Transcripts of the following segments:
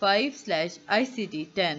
5/ICD-10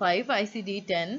5/ICD-10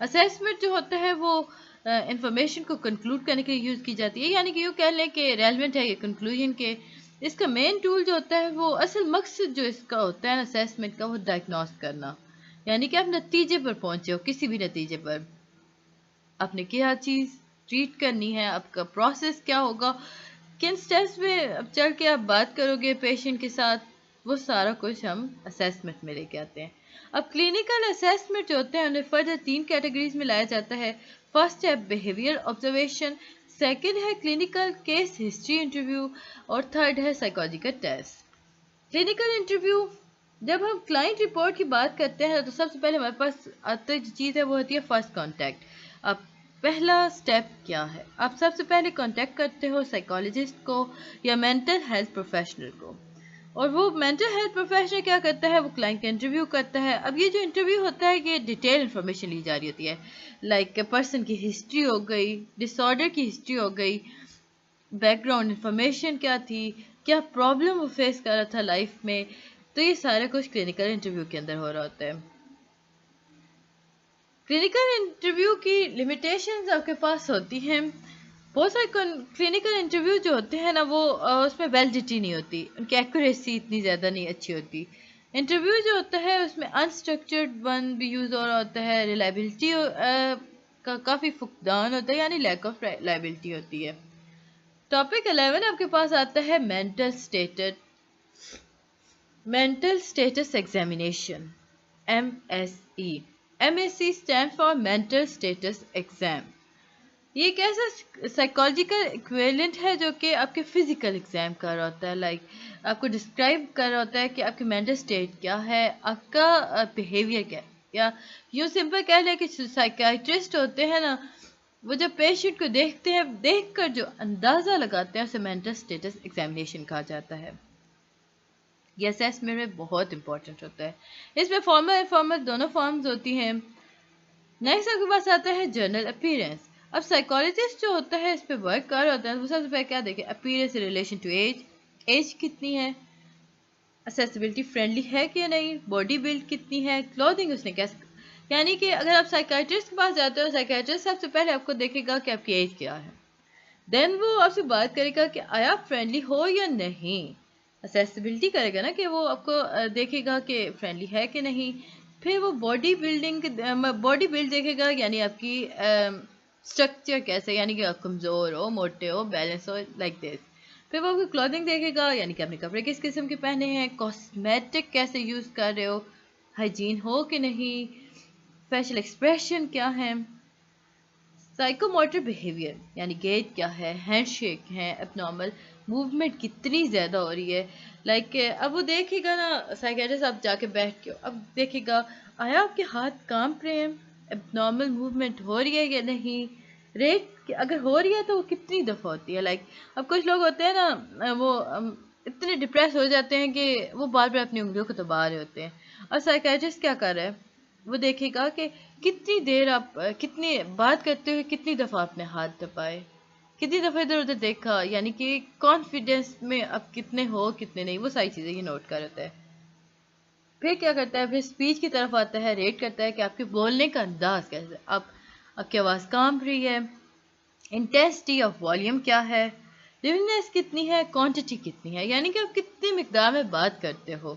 assessment جو ہوتا ہے وہ انفارمیشن کو کنکلوڈ کرنے کے لیے یوز کی جاتی ہے، یعنی کہ یوں کہہ لیں کہ ریلیونٹ ہے یہ کنکلوژن کے. اس کا مین ٹول جو ہوتا ہے وہ اصل مقصد جو اس کا ہوتا ہے اسیسمنٹ کا وہ ڈائگنوز کرنا، یعنی کہ آپ نتیجے پر پہنچے ہو، کسی بھی نتیجے پر آپ نے کیا چیز ٹریٹ کرنی ہے، آپ کا پروسیس کیا ہوگا، کن سٹیپس میں اب چل کے آپ بات کرو گے پیشنٹ کے ساتھ، وہ سارا کچھ ہم اسیسمنٹ میں لے کے آتے ہیں. اب کلینکل اسیسمنٹ جو ہوتے ہیں انہیں فردر 3 کیٹیگریز میں لایا جاتا ہے. فرسٹ ہے بیہیویئر آبزرویشن، سیکنڈ ہے کلینکل کیس ہسٹری انٹرویو، اور تھرڈ ہے سائیکولوجیکل ٹیسٹ. کلینکل انٹرویو، جب ہم کلائنٹ رپورٹ کی بات کرتے ہیں تو سب سے پہلے ہمارے پاس آتی جو چیز ہے وہ ہوتی ہے فرسٹ کانٹیکٹ. اب پہلا سٹیپ کیا ہے؟ آپ سب سے پہلے کانٹیکٹ کرتے ہو سائیکالوجسٹ کو یا مینٹل ہیلتھ پروفیشنل کو، اور وہ مینٹل ہیلتھ پروفیشنل کیا کرتا ہے، وہ کلائنٹ کا انٹرویو کرتا ہے. اب یہ جو انٹرویو ہوتا ہے یہ ڈیٹیل انفارمیشن لی جا رہی ہوتی ہے، لائک پرسن کی ہسٹری ہو گئی، ڈس آرڈر کی ہسٹری ہو گئی، بیک گراؤنڈ انفارمیشن کیا تھی، کیا پرابلم وہ فیس کر رہا تھا لائف میں. تو یہ سارا کچھ کلینکل انٹرویو کے اندر ہو رہا ہوتا ہے. کلینکل انٹرویو کی لمیٹیشنز آپ کے پاس ہوتی ہیں. بہت سارے کلینکل انٹرویو جو ہوتے ہیں نا وہ اس میں ویلڈیٹی نہیں ہوتی، ان کی ایکوریسی اتنی زیادہ نہیں اچھی ہوتی. انٹرویو جو ہوتا ہے اس میں انسٹرکچرڈ ون بھی یوز ہو رہا ہوتا ہے، ریلائبلٹی کا کافی فقدان ہوتا ہے، یعنی لیک آف ریلائبلٹی ہوتی ہے. ٹاپک 11 آپ کے پاس آتا ہے mental status examination, M S E. M S C stand for mental status exam. یہ ایک ایسا سائیکولوجیکل ایکویلنٹ ہے جو کہ آپ کے فزیکل ایگزام کر رہا ہوتا ہے، لائک آپ کو ڈسکرائب کر رہا ہوتا ہے کہ آپ کی مینٹل اسٹیٹ کیا ہے، آپ کا بیہیویئر کیا ہے. یا یوں سمپل کہہ لیں کہ سائیکیٹرسٹ ہوتے ہیں نا، وہ جب پیشنٹ کو دیکھتے ہیں، دیکھ کر جو اندازہ لگاتے ہیں اسے مینٹل اسٹیٹس ایگزامینیشن کہا جاتا ہے. یہ اسیسمنٹ میں بہت امپورٹنٹ ہوتا ہے. اس میں فارمل انفارمل دونوں فارمز ہوتی ہیں. نیکسٹ آپ کے پاس آتا ہے جنرل اپیرنس. اب سائیکالوجسٹ جو ہوتا ہے اس پہ ورک کر رہا ہوتا ہے، وہ سب سے پہلے کیا دیکھے، appearance relation to age, age کتنی ہے، اسیسیبلٹی فرینڈلی ہے کہ نہیں، باڈی بلڈ کتنی ہے، کلوتھنگ اس نے کیسے. یعنی کہ اگر آپ سائیکیٹرسٹ کے پاس جاتے ہو، سائیکیٹرسٹ سب سے پہلے آپ کو دیکھے گا کہ آپ کی ایج کیا ہے، دین وہ آپ سے بات کرے گا کہ آیا آپ فرینڈلی ہو یا نہیں. اسیسیبلٹی کرے گا نا کہ وہ آپ کو دیکھے گا کہ فرینڈلی ہے کہ نہیں. پھر وہ باڈی بلڈ دیکھے گا، یعنی آپ کی اسٹرکچر کیسے، یعنی کہ آپ کمزور ہو، موٹے ہو، بیلنس ہو، لائک دس. پھر وہ آپ کی کلوتھنگ دیکھے گا، یعنی کہ آپ نے کپڑے کس قسم کے پہنے ہیں، کاسمیٹک کیسے یوز کر رہے ہو، ہائیجین ہو کہ نہیں، فیشل ایکسپریشن کیا ہے. سائیکو موٹر بیہیویئر، یعنی گیٹ کیا ہے، ہینڈ شیک ہے، اب نارمل موومنٹ کتنی زیادہ ہو رہی ہے. لائک اب وہ دیکھے گا نا سائیکیٹرسٹ، آپ جا کے بیٹھ کے اب دیکھے گا آیا آپ کے ہاتھ کانپ رہے ہیں، اب نارمل موومنٹ ہو رہی ہے یا نہیں، ریٹ اگر ہو رہی ہے تو وہ کتنی دفعہ ہوتی ہے. لائک اب کچھ لوگ ہوتے ہیں نا وہ اتنے ڈپریس ہو جاتے ہیں کہ وہ بار بار اپنی انگلیوں کو دبا رہے ہوتے ہیں. اور سائیکیٹرسٹ کیا کر رہا ہے، وہ دیکھے گا کہ کتنی دیر آپ کتنی بات کرتے ہوئے کتنی دفعہ آپ نے ہاتھ دبائے، کتنی دفعہ ادھر ادھر دیکھا، یعنی کہ کانفیڈینس میں آپ کتنے ہو کتنے نہیں، وہ ساری چیزیں یہ نوٹ کر لیتا ہے. پھر کیا کرتا ہے، پھر اسپیچ کی طرف آتا ہے، ریٹ کرتا ہے کہ آپ کے بولنے کا انداز کیسے، آپ کی آواز کانپ رہی ہے، انٹینسٹی آف والیوم کیا ہے، لیونیس کتنی ہے، کوانٹٹی کتنی ہے، یعنی کہ آپ کتنی مقدار میں بات کرتے ہو.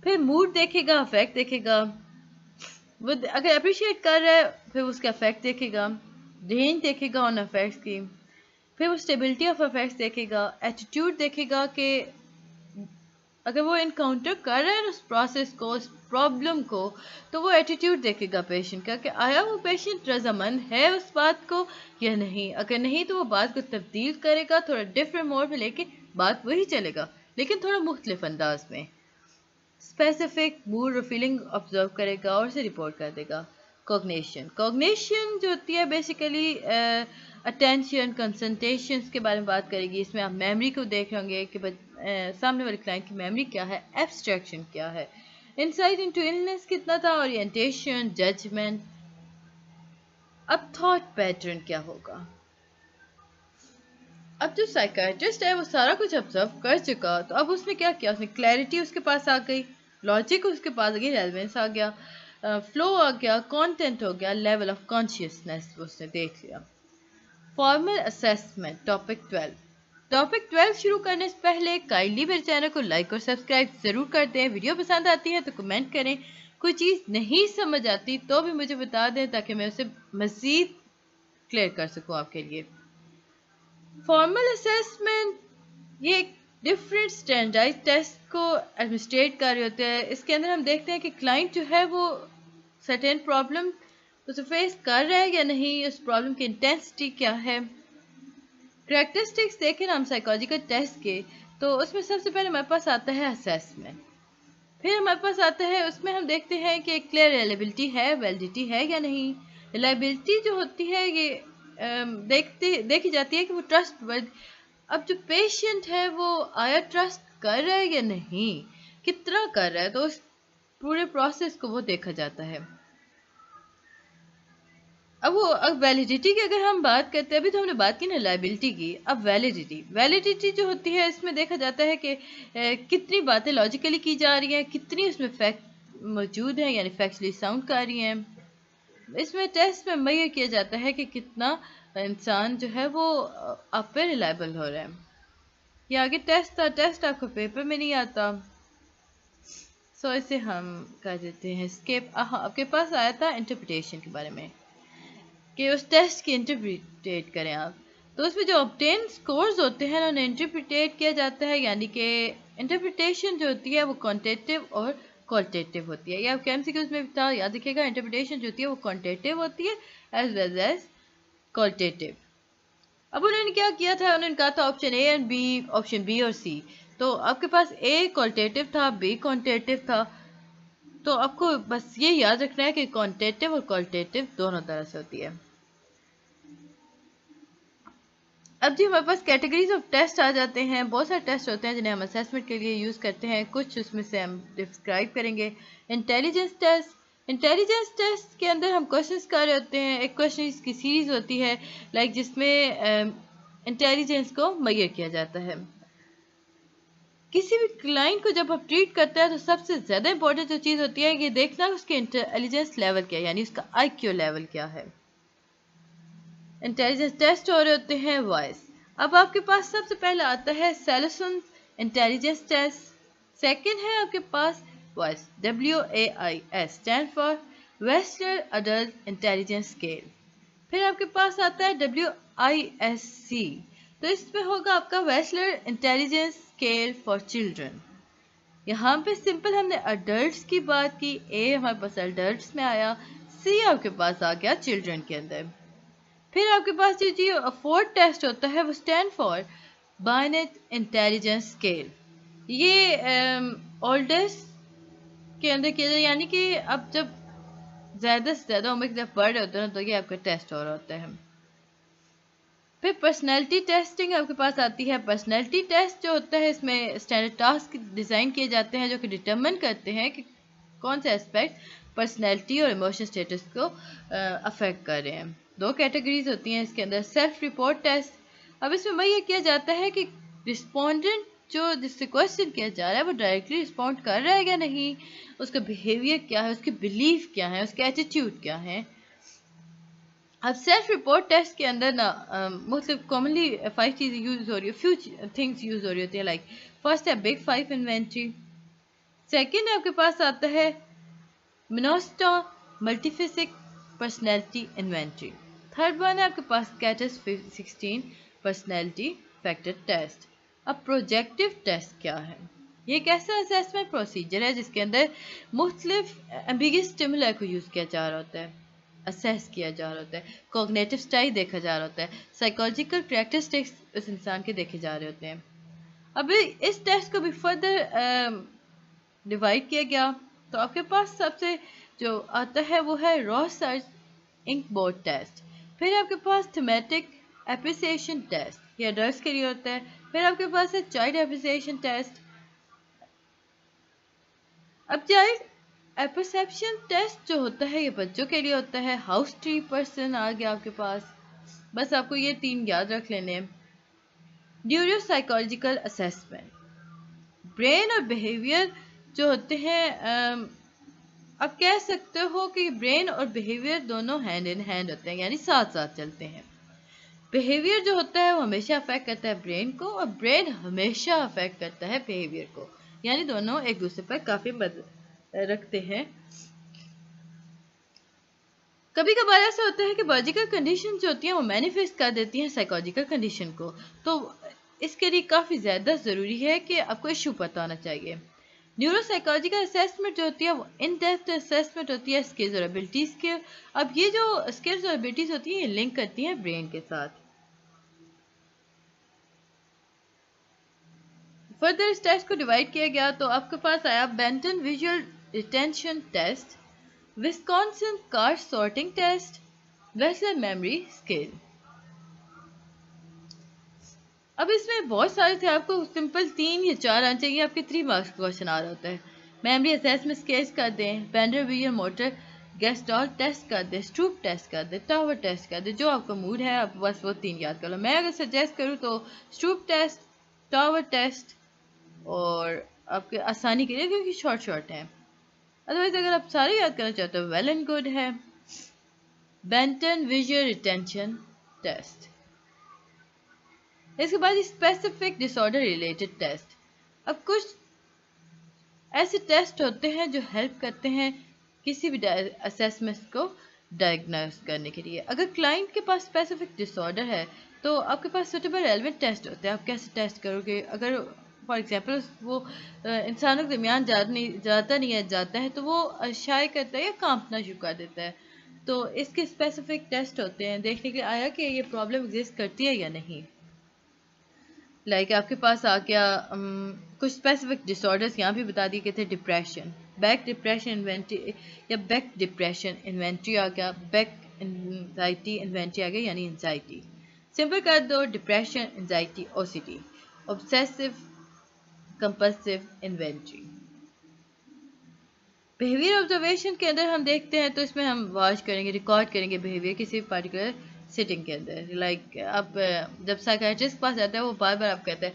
پھر موڈ دیکھے گا، افیکٹ دیکھے گا، وہ اگر اپریشیٹ کر رہا ہے پھر اس کا افیکٹ دیکھے گا، رینج دیکھے گا ان افیکٹس کی. پھر وہ اسٹیبلٹی آف افیکٹس دیکھے گا، ایٹیٹیوڈ دیکھے گا کہ اگر وہ انکاؤنٹر کر رہا ہے اس پروسیس کو، اس پرابلم کو، تو وہ ایٹیٹیوڈ دیکھے گا پیشنٹ کا کہ آیا وہ پیشنٹ رضامند ہے اس بات کو یا نہیں. اگر نہیں تو وہ بات کو تبدیل کرے گا، تھوڑا ڈفرینٹ موڈ میں لے کے بات وہی چلے گا لیکن تھوڑا مختلف انداز میں. اسپیسیفک موڈ اور فیلنگ آبزرو کرے گا اور اسے رپورٹ کر دے گا. کوگنیشن جو ہوتی ہے بیسیکلی اٹینشن کنسنٹریشنس کے بارے میں بات کرے گی. اس میں آپ میموری کو دیکھ رہے ہوں گے کہ سامنے والے کلائنٹ کی میموری کیا ہے، ایبسٹریکشن کیا ہے، انسائٹ انٹو النس کتنا تھا، اورینٹیشن، ججمنٹ. اب تھاٹ پیٹرن کیا ہوگا. اب جو سائیکیٹرسٹ ہے وہ سارا کچھ آبزرو کر چکا، تو اب اس نے کیا کیا، اس نے کلیئرٹی اس کے پاس آ گئی، لاجک اس کے پاس آ گئی، ریلیونس آ گیا. فلو آ گیا، کانٹینٹ ہو گیا، لیول آف کانشیسنیس اس نے دیکھ لیا۔ فارمل اسیسمنٹ ٹاپک 12 شروع کرنے سے پہلے کائنڈلی میرے چینل کو لائک اور سبسکرائب ضرور کر دیں۔ ویڈیو پسند آتی ہے تو کمنٹ کریں، کوئی چیز نہیں سمجھ آتی تو بھی مجھے بتا دیں تاکہ میں اسے مزید کلیئر کر سکوں آپ کے لیے۔ فارمل اسیسمنٹ یہ ایک ڈفرینٹ اسٹینڈرڈائز ٹیسٹ کو ایڈمنسٹریٹ کر رہے ہوتے ہیں۔ اس کے اندر ہم دیکھتے ہیں کہ کلائنٹ جو ہے وہ سرٹین پرابلم اسے فیس کر رہا ہے یا نہیں، اس پرابلم کی انٹینسٹی کیا ہے۔ کریکٹرسٹکس دیکھیں ہم سائیکالوجیکل ٹیسٹ کے، تو اس میں سب سے پہلے ہمارے پاس آتا ہے اسیسمنٹ، پھر ہمارے پاس آتا ہے اس میں ہم دیکھتے ہیں کہ کلیئر ریلیبلٹی ہے، ویلڈیٹی ہے یا نہیں۔ ریلائبلٹی جو ہوتی ہے یہ دیکھی جاتی ہے کہ وہ ٹرسٹ ورد، اب جو پیشنٹ ہے وہ آیا ٹرسٹ کر رہا ہے یا نہیں، کتنا کر رہا ہے، تو اس پورے پروسیس کو وہ دیکھا جاتا ہے۔ اب ویلیڈیٹی کی اگر ہم بات کرتے ہیں، ابھی تو ہم نے بات کی نا لائبلٹی کی، اب ویلیڈیٹی جو ہوتی ہے اس میں دیکھا جاتا ہے کہ کتنی باتیں لاجیکلی کی جا رہی ہیں، کتنی اس میں فیکٹ موجود ہیں، یعنی فیکچولی ساؤنڈ کر رہی ہیں۔ اس میں ٹیسٹ میں میئر کیا جاتا ہے کہ کتنا انسان جو ہے وہ آپ پہ ریلائبل ہو رہا ہے۔ یہ آگے ٹیسٹ آپ کو پیپر میں نہیں آتا، سو اسے ہم کر دیتے ہیں اسکپ۔ آپ کے پاس آیا تھا انٹرپریٹیشن کے بارے میں کہ اس ٹیسٹ کی انٹرپریٹ کریں آپ، تو اس میں جو obtained scores ہوتے ہیں انہیں انٹرپریٹیٹ کیا جاتا ہے، یعنی کہ انٹرپریٹیشن جو ہوتی ہے وہ کوانٹیٹیو اور کوالٹیٹیو ہوتی ہے۔ یہ آپ کے MCQs میں بھی تھا، یاد رکھیے گا، انٹرپریٹیشن جو ہوتی ہے وہ کوانٹیٹیو ہوتی ہے ایز ویل ایز کوالٹیٹیو۔ اب انہوں نے کیا کیا تھا، انہوں نے کہا تھا option A and B, option B اور سی، تو آپ کے پاس اے کوالٹیٹیو تھا، بی کوانٹیٹیو تھا، تو آپ کو بس یہ یاد رکھنا ہے کہ کوانٹیٹیو اور کوالٹیٹیو دونوں طرح سے ہوتی ہے۔ اب جی ہمارے پاس کیٹیگریز آف ٹیسٹ آ جاتے ہیں، بہت سارے ٹیسٹ ہوتے ہیں جنہیں ہم اسیسمنٹ کے لیے یوز کرتے ہیں، کچھ اس میں سے ہم ڈسکرائب کریں گے۔ انٹیلیجنس ٹیسٹ کے اندر ہم کوشچنس کر رہے ہوتے ہیں، ایک کوشچنس کی سیریز ہوتی ہے جس میں انٹیلیجنس کو میئر کیا جاتا ہے۔ کسی بھی کلائنٹ کو جب آپ ٹریٹ کرتے ہیں تو سب سے زیادہ امپورٹنٹ جو چیز ہوتی ہے یہ دیکھنا اس کے انٹیلیجنس لیول کیا ہے، یعنی اس کا IQ لیول کیا ہے۔ انٹیلیجنس ٹیسٹ ہو رہے ہوتے ہیں وائس۔ اب آپ کے پاس سب سے پہلے آتا ہے سیلسن انٹیلیجنس ٹیسٹ، سیکنڈ ہے آپ کے پاس وائس، WAIS stand for Wechsler adult intelligence scale, پھر آپ کے پاس آتا ہے WISC، تو اس میں ہوگا آپ کا ویسلر انٹیلیجنس اسکیل فار چلڈرن۔ یہاں پہ سمپل ہم نے اڈلٹس کی بات کی، اے ہمارے پاس اڈلٹس میں آیا، سی آپ کے پاس آ گیا چلڈرن کے اندر۔ پھر آپ کے پاس جو فورتھ ٹیسٹ ہوتا ہے وہ اسٹینڈ فار بائنٹ انٹیلیجنس اسکیل، یہ اولڈسٹ کے اندر کیا جائے، یعنی کہ اب جب زیادہ سے زیادہ عمر کی طرف بڑھ رہے ہوتے ہیں تو یہ آپ کا ٹیسٹ ہو رہا ہوتا ہے۔ پھر پرسنالٹی ٹیسٹنگ آپ کے پاس آتی ہے۔ پرسنالٹی ٹیسٹ جو ہوتا ہے اس میں اسٹینڈرڈ ٹاسک ڈیزائن کیے جاتے ہیں جو کہ ڈٹرمن کرتے ہیں کہ کون سے اسپیکٹ پرسنالٹی اور ایموشنل اسٹیٹس کو افیکٹ کر رہے ہیں۔ دو کیٹیگریز ہوتی ہیں اس کے اندر، سیلف رپورٹ ٹیسٹ، اب اس میں یہ کیا جاتا ہے کہ رسپونڈنٹ جو جس سے کوشچن کیا جا رہا ہے وہ ڈائریکٹلی رسپونڈ کر رہا ہے یا نہیں، اس کا بیہیویئر کیا ہے، اس کی بلیف کیا ہے، اس کے ایٹیٹیوڈ کیا ہے۔ اب سیلف رپورٹ ٹیسٹ کے اندر نا مختلف کامنلی 5 چیزیں یوز ہو رہی ہے، فیو تھنگس یوز ہو رہی ہوتی ہیں، لائک فرسٹ ہے بگ 5 انوینٹری، سیکنڈ آپ کے پاس آتا ہے منوسٹا ملٹیفیسک پرسنالٹی انوینٹری، تھرڈ ون ہے آپ کے پاس کیٹس 16 پرسنالٹی فیکٹر ٹیسٹ۔ اب پروجیکٹو ٹیسٹ کیا ہے؟ یہ ایک ایسا اسیسمنٹ پروسیجر ہے جس کے اندر مختلف ایمبیگس اسٹیمولا کو یوز کیا جا رہا ہوتا ہے، اسیس کیا جا رہا ہوتا ہے، کوگنیٹو اسٹائل دیکھا جا رہا ہوتا ہے، سائیکولوجیکل کریکٹرسٹکس اس انسان کے دیکھے جا رہے ہوتے ہیں۔ اب اس ٹیسٹ کو بھی فردر ڈیوائڈ کیا گیا، تو آپ کے پاس سب سے جو آتا ہے وہ ہے را سرچ انک بورڈ ٹیسٹ، پھر آپ کے پاس تھیمیٹک اپریسیشن ٹیسٹ، یہ اڈلٹس کے لیے ہوتا ہے، پھر آپ کے پاس ہے چائلڈ اپریسیشن ٹیسٹ۔ اب چائلڈ اپرسیپشن ٹیسٹ جو ہوتا ہے یہ بچوں کے لیے ہوتا ہے، ہاؤس ٹری پرسن آ گیا آپ کے پاس، بس آپ کو یہ 3 یاد رکھ لینے۔ نیورو سائیکولوجیکل اسیسمنٹ، برین اور بیہیویئر جو ہوتے ہیں آپ کہہ سکتے ہو کہ برین اور بیہیویئر دونوں ہینڈ ان ہینڈ ہوتے ہیں، یعنی ساتھ ساتھ چلتے ہیں۔ بیہیویئر جو ہوتا ہے وہ ہمیشہ افیکٹ کرتا ہے برین کو، اور برین ہمیشہ افیکٹ کرتا ہے بیہیویئر کو، یعنی دونوں ایک دوسرے پر کافی مدد رکھتے ہیں۔ کبھی کبھار ایسا ہوتا ہے کہ بایولوجیکل کنڈیشن جو ہوتی ہیں وہ مینیفیسٹ کر دیتی ہیں سائیکولوجیکل کنڈیشن کو، تو اس کے لیے کافی زیادہ ضروری ہے کہ آپ کو ایشو پتہ ہونا چاہیے۔ نیورو سائیکولوجیکل اسیسمنٹ جو ہوتی ہے وہ ان ڈیپتھ اسیسمنٹ ہوتی ہے اسکلز اور ایبلٹیز کے۔ اب یہ جو اسکلز اور ایبلٹیز ہوتی ہیں یہ لنک کرتی ہیں برین کے ساتھ۔ فردر اس ٹیسٹ کو ڈیوائڈ کیا گیا تو آپ کے پاس آیا Benton visual retention test, Wisconsin card sorting test, Wechsler memory scale. اب اس میں بہت سارے تھے، آپ کو سمپل 3 یا 4 آنا چاہیے، آپ کے 3 مارکس کا کوشچن آ رہا ہوتا ہے۔ میموری اسیسمنٹ اسکیلز کر دیں، Bender where motor gestalt test کر دیں، اسٹروپ ٹیسٹ کر دیں، ٹاور ٹیسٹ کر دیں، جو آپ کا موڈ ہے آپ بس وہ 3 یاد کر لو۔ میں اگر سجیسٹ کروں تو اسٹروپ ٹیسٹ، ٹاور ٹیسٹ، اور آپ کے آسانی کے لیے کیونکہ شارٹ ہیں، ادروائز اگر آپ سارے یاد کرنا چاہتے ہو ویل اینڈ گڈ ہے۔ بینٹن ویژول ریٹینشن ٹیسٹ، اس کے بعد اسپیسیفک ڈس آرڈر ریلیٹڈ ٹیسٹ۔ اب کچھ ایسے ٹیسٹ ہوتے ہیں جو ہیلپ کرتے ہیں کسی بھی اسیسمنٹ کو ڈائگنوز کرنے کے لیے۔ اگر کلائنٹ کے پاس اسپیسیفک ڈس آرڈر ہے تو آپ کے پاس سوٹیبل ریلیونٹ ٹیسٹ ہوتے ہیں۔ آپ کیسے ٹیسٹ کرو گے؟ اگر فار ایگزامپل وہ انسانوں کے درمیان جاتا ہے تو وہ شائع کرتا ہے یا کانپنا شروع کر دیتا ہے، تو اس کے اسپیسیفک ٹیسٹ ہوتے ہیں دیکھنے کے لیے آیا کہ یہ پرابلم ایگزسٹ کرتی ہے یا نہیں۔ لائک آپ کے پاس آ گیا کچھ اسپیسیفک ڈس آرڈرس یہاں بھی بتا دیے گئے تھے، ڈپریشن، بیک ڈپریشن انوینٹری یا بیک ڈپریشن انوینٹری آ گیا، بیک انزائٹی انوینٹری آ گیا یعنی انزائٹی۔ سمپل کر دو، depression, anxiety, O C D, obsessive compulsive inventory. Behaviour observation کے اندر ہم دیکھتے ہیں تو اس میں ہم واچ کریں گے، ریکارڈ کریں گے بیہیویئر کسی پارٹیکولر سٹنگ کے اندر۔ لائک اب جب سائیکیٹرسٹ کے پاس آتا ہے وہ بار بار آپ کہتا ہے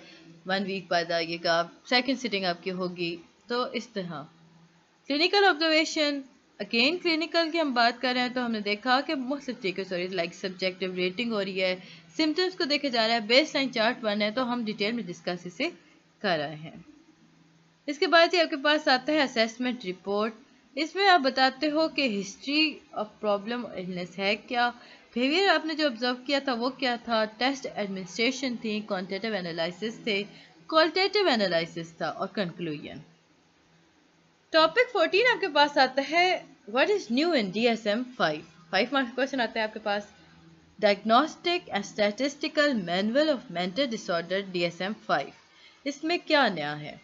1 ویک بعد آئیے گا، سیکنڈ سٹنگ آپ کی ہوگی، تو اس طرح۔ کلینکل آبزرویشن، اگین کلینکل کی ہم بات کر رہے ہیں تو ہم نے دیکھا کہ مختلف طریقے سے لائک سبجیکٹیو ریٹنگ ہو رہی ہے، سمٹمس کو دیکھا جا رہا ہے، بیس لائن چارٹ بنا ہے، تو ہم ڈیٹیل میں ڈسکس اسے کر رہے ہیں۔ اس کے بعد ہی آپ کے پاس آتا ہے اسیسمنٹ رپورٹ۔ اس میں آپ بتاتے ہو کہ ہسٹری آف پرابلم النس ہے کیا، بیہیویئر آپ نے جو آبزرو کیا تھا وہ کیا تھا، ٹیسٹ ایڈمنسٹریشن تھی، کوانٹیٹیو انالائسس تھے، کوالٹیٹیو انالائسس تھا، اور کنکلوژن۔ ٹاپک 14 آپ کے پاس آتا ہے what is new in DSM-5۔ 5 marks question آتا ہے آپ کے پاس، diagnostic and statistical manual of mental disorder DSM-5۔ اس میں کیا نیا ہے؟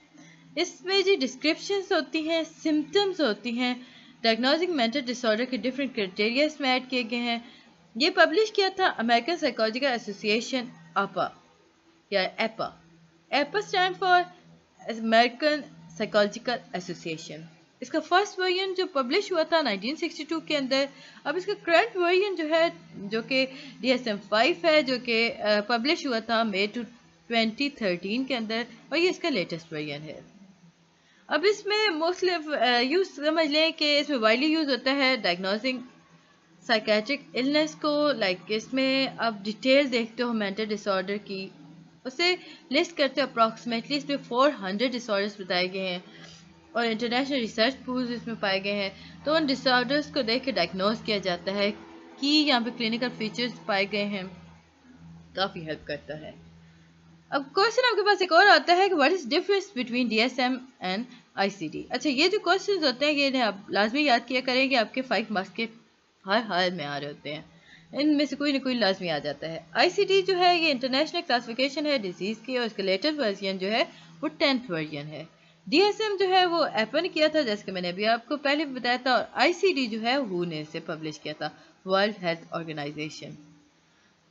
اس میں جی ڈسکرپشنز ہوتی ہیں، سمٹمز ہوتی ہیں، ڈائگنوزنگ مینٹل ڈس آرڈر کے ڈفرینٹ کرائٹیریا اس میں ایڈ کیے گئے ہیں۔ یہ پبلش کیا تھا امریکن سائیکولوجیکل ایسوسیشن APA یا APA. APA stand for American psychological association. اس کا فرسٹ ورژن جو پبلش ہوا تھا 1962 کے اندر۔ اب اس کا کرنٹ ورژن جو ہے جو کہ DSM-5 ہے، جو کہ پبلش ہوا تھا مئی 2013 کے اندر، اور یہ اس کا لیٹسٹ ورژن ہے۔ اب اس میں مختلف یوز سمجھ لیں کہ اس میں وائڈلی یوز ہوتا ہے ڈائگنوزنگ سائیکیٹرک النس کو، لائک اس میں آپ ڈیٹیل دیکھتے ہو مینٹل ڈس آرڈر کی، اسے لسٹ کرتے ہو اپروکسیمیٹلی، اس میں 400 ڈس آرڈرس بتائے گئے ہیں اور انٹرنیشنل ریسرچ پولز اس میں پائے گئے ہیں، تو ان ڈس آرڈرس کو دیکھ کے ڈائگنوز کیا جاتا ہے کہ یہاں پہ کلینکل فیچرز پائے گئے ہیں، کافی ہیلپ کرتا ہے۔ اب کوشچن آپ کے پاس ایک اور آتا ہے کہ what is difference between DSM and ICD۔ اچھا، یہ جو کوشچنز ہوتے ہیں یہ آپ لازمی یاد کیا کریں کہ آپ کے 5 مارکس کے ہر حال میں آ رہے ہوتے ہیں، ان میں سے کوئی نہ کوئی لازمی آ جاتا ہے۔ ICD جو ہے یہ انٹرنیشنل کلاسیفیکیشن ہے ڈیزیز کی، اور اس کا لیٹسٹ ورژن جو ہے وہ 10th ورژن ہے۔ DSM جو ہے وہ ایپا نے کیا تھا جیسے کہ میں نے ابھی آپ کو پہلے بتایا تھا، اور ICD جو ہے WHO نے اسے پبلش کیا تھا، ورلڈ ہیلتھ آرگنائزیشن۔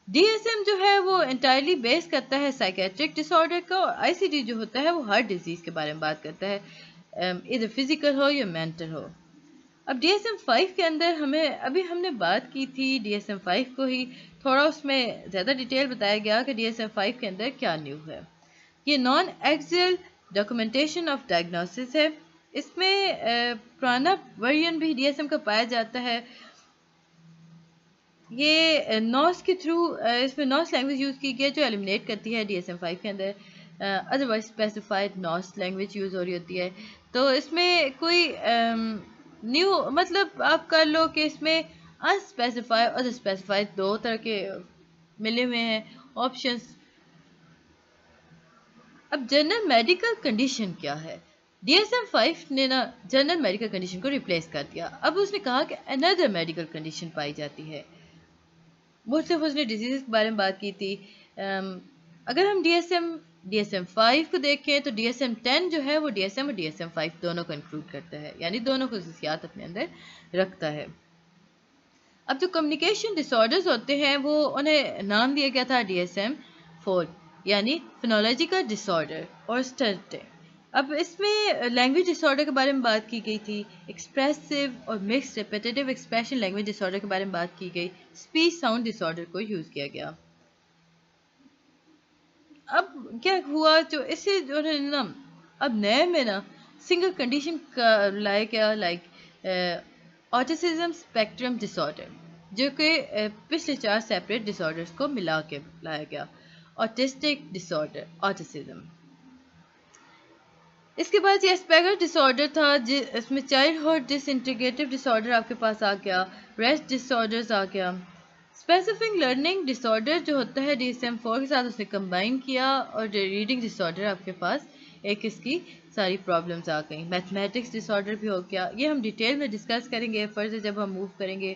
DSM جو ہے وہ انٹائرلی بیس کرتا ہے سائیکیٹرک ڈس آرڈر کا، اور ICD جو ہوتا ہے وہ ہر ڈیزیز کے بارے میں بات کرتا ہے، ادھر فزیکل ہو یا مینٹل ہو۔ اب DSM-5 کے اندر ہم نے بات کی تھی DSM-5 کو ہی تھوڑا اس میں زیادہ ڈیٹیل بتایا گیا کہ DSM-5 کے اندر کیا نیو ہے۔ یہ naan axial documentation of diagnosis ہے، اس میں پرانا ورژن بھی DSM کا پایا جاتا ہے. یہ نوس کے تھرو اس میں نوس لینگویج یوز کی گئی جو ایلیمنیٹ کرتی ہے DSM-5 کے اندر. ادروائز اسپیسیفائڈ نوس لینگویج یوز ہو رہی ہوتی ہے. تو اس میں کوئی نیو مطلب آپ کر لو کہ اس میں انسپیسیفائڈ اور اسپیسیفائڈ دو طرح کے ملے ہوئے ہیں آپشنس. اب جنرل میڈیکل کنڈیشن کیا ہے؟ DSM-5 نے نا جنرل میڈیکل کنڈیشن کو ریپلیس کر دیا. اب اس نے کہا کہ اندر میڈیکل کنڈیشن پائی جاتی ہے. مختلف اس نے ڈیزیز کے بارے میں بات کی تھی. اگر ہم DSM-5 کو دیکھیں تو DSM-10 جو ہے وہ DSM اور DSM-5 دونوں کو انکلوڈ کرتا ہے، یعنی دونوں خصوصیات اپنے اندر رکھتا ہے. اب جو کمیونیکیشن ڈس آرڈرز ہوتے ہیں وہ انہیں نام دیا گیا تھا DSM-4 یعنی فنولوجیکل ڈس آرڈر اور اسٹرٹ. اب اس میں لینگویج ڈس آرڈر کے بارے میں بات کی گئی تھی، ایکسپریسو اور مکس ریپیٹیو ایکسپریشن لینگویج ڈس آرڈر کے بارے میں بات کی گئی، اسپیچ ساؤنڈ ڈس آرڈر کو یوز کیا گیا. اب کیا ہوا جو اس سے جو ہے نا اب نئے میں نا سنگل کنڈیشن کا لایا گیا لائک آٹیسزم اسپیکٹرم ڈس آرڈر، جو کہ پچھلے 4 سیپریٹ ڈس آرڈرس کو ملا کے لایا گیا. آٹسٹک ڈس آرڈر، آٹیسزم. اس کے بعد یہ اسپیگر ڈس آرڈر تھا، اس میں چائلڈ ہوڈ ڈس انٹیگریٹو ڈس آرڈر آپ کے پاس آ گیا، ریسٹ ڈس آرڈرز آ گیا. اسپیسیفک لرننگ ڈس آرڈر جو ہوتا ہے DSM-4 کے ساتھ اس نے کمبائن کیا، اور ریڈنگ ڈس آرڈر آپ کے پاس ایک اس کی ساری پرابلمز آ گئیں. میتھمیٹکس ڈس آرڈر بھی ہو گیا، یہ ہم ڈیٹیل میں ڈسکس کریں گے فردر جب ہم موو کریں گے.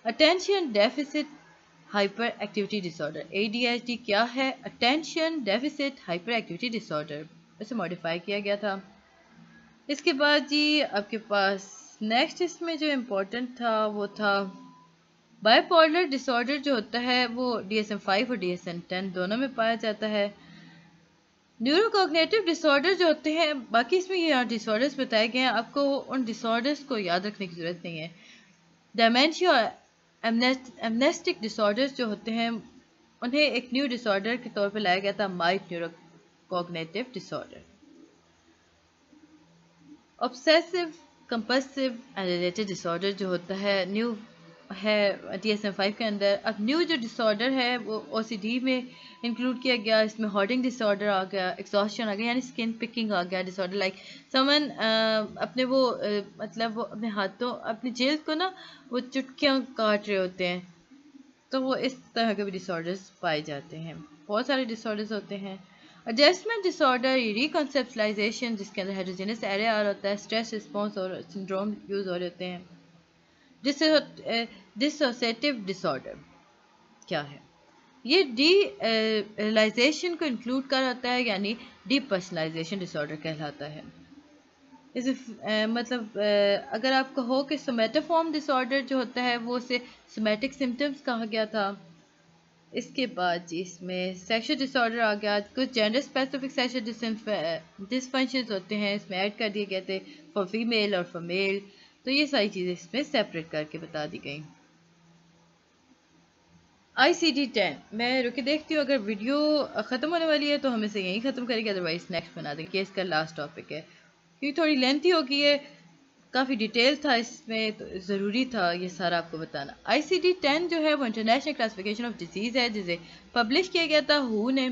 اٹینشن ڈیفیسٹ ہائپر ایکٹیویٹی ڈس آرڈر، ADHD کیا ہے؟ اٹینشن ڈیفیسٹ ہائپر ایکٹیویٹی ڈس آرڈر، اسے ماڈیفائی کیا گیا تھا. اس کے بعد جی آپ کے پاس نیکسٹ اس میں جو امپورٹنٹ تھا وہ تھا بائی پولر ڈس آرڈر جو ہوتا ہے وہ DSM-5 اور DSM-10 دونوں میں پایا جاتا ہے. نیورو کوگنیٹو ڈس آرڈر جو ہوتے ہیں، باقی اس میں یہ ڈس آرڈرز بتائے گئے ہیں، آپ کو ان ڈس آرڈرز کو یاد رکھنے کی ضرورت نہیں ہے. ڈیمینشیا اور ایمنیسٹک ڈس آرڈرز جو ہوتے ہیں انہیں ایک نیو ڈس آرڈر کے طور پہ لایا گیا تھا، might neurocognitive disorder. obsessive compulsive and related disorder جو ہوتا ہے نیو ہے DSM-5 کے اندر. اب نیو جو ڈس آرڈر ہے وہ OCD میں انکلوڈ کیا گیا. اس میں ہارڈنگ ڈس آرڈر آ گیا، ایگزاسشن آ گیا، یعنی اسکن پکنگ آ گیا ڈس آرڈر، لائک سمن اپنے وہ مطلب وہ اپنے ہاتھوں اپنی جلد کو نا وہ چٹکیاں کاٹ رہے ہوتے ہیں، تو وہ اس طرح کے بھی ڈس آرڈرز پائے جاتے ہیں. بہت سارے ڈس آرڈرز ہوتے ہیں. ایڈجسٹمنٹ ڈس آرڈر، ریکنسیپشلائزیشن جس کے اندر ہیٹروجینس ایرے آ رہا ہوتا ہے، اسٹریس رسپانس اور سنڈروم یوز ہو رہے ہوتے ہیں. ڈسوسیٹیو ڈس آرڈر کیا ہے؟ یہ ڈی ریلائزیشن کو انکلوڈ کر ہوتا ہے، یعنی ڈی پرسنلائزیشن ڈس آرڈر کہلاتا ہے. مطلب اگر آپ کہو کہ سومیٹوفارم ڈس آرڈر جو ہوتا ہے وہ اسے سومیٹک سمٹمز کہا گیا تھا. اس کے بعد جی اس میں سیکشل ڈس آرڈر آ گیا، کچھ جینڈر اسپیسیفک سیکشل ڈسفنکشنز ہوتے ہیں اس میں ایڈ کر دیے گئے تھے فار فیمیل اور فار میل، تو یہ ساری چیزیں اس میں سیپریٹ کر کے بتا دی گئیں. ICD-10 میں رکے دیکھتی ہوں، اگر ویڈیو ختم ہونے والی ہے تو ہم اسے یہیں ختم کریں گے، ادروائز نیکسٹ بنا دیں گے. اس کا لاسٹ ٹاپک ہے کیونکہ تھوڑی لینتھی ہو گئی ہے، کافی ڈیٹیل تھا اس میں، تو ضروری تھا یہ سارا آپ کو بتانا. ICD-10 جو ہے وہ انٹرنیشنل کلاسیفیکیشن آف ڈیزیز ہے جسے پبلش کیا گیا تھا WHO نے.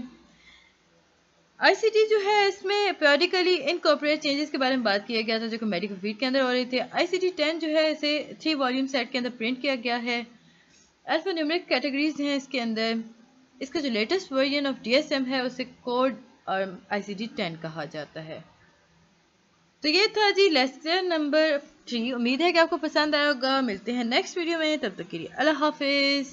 ICD جو ہے اس میں پیریوڈیکلی انکارپوریٹ چینجز کے بارے میں بات کیا گیا تھا جو کہ میڈیکل فیلڈ کے اندر ہو رہی تھی. ICD-10 جو ہے اسے 3 والیوم سیٹ کے اندر پرنٹ کیا گیا ہے. الفا نیومرک کیٹیگریز ہیں اس کے اندر. اس کا جو لیٹسٹ ورژن آف DSM ہے اسے کوڈ اور ICD-10 کہا جاتا ہے. تو یہ تھا جی لیسن نمبر 3. امید ہے کہ آپ کو پسند آیا ہوگا. ملتے ہیں نیکسٹ ویڈیو میں، تب تک کے لیے اللہ حافظ.